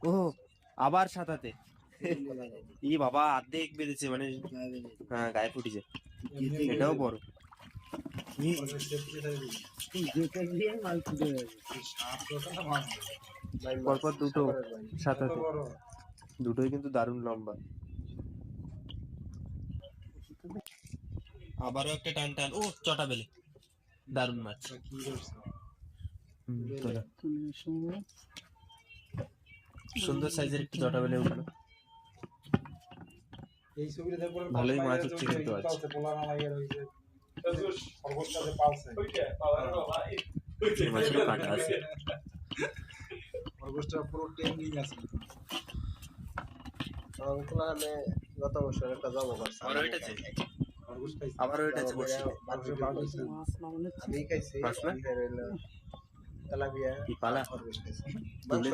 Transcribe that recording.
ও আবার সাঁতাতে ই বাবা অর্ধেক বেঁধেছে মানে হ্যাঁ গায়ে ফুটেছে এটাও বড় পরপর দুটো সাঁতাতে দুটোই কিন্তু দারুণ লম্বা আবারও একটা টান টান ও চটা বেলে দারুণ মাছ সুন্দর সাইজের একটু চটা বেলে উঠলো ভালোই মাছ হচ্ছে কিন্তু আজ মাছটা কাটা আছে গত বছর একটা জব করছে আবার ওইটাছে আমি খাইছি তেলাপিয়া কি পালা মাংস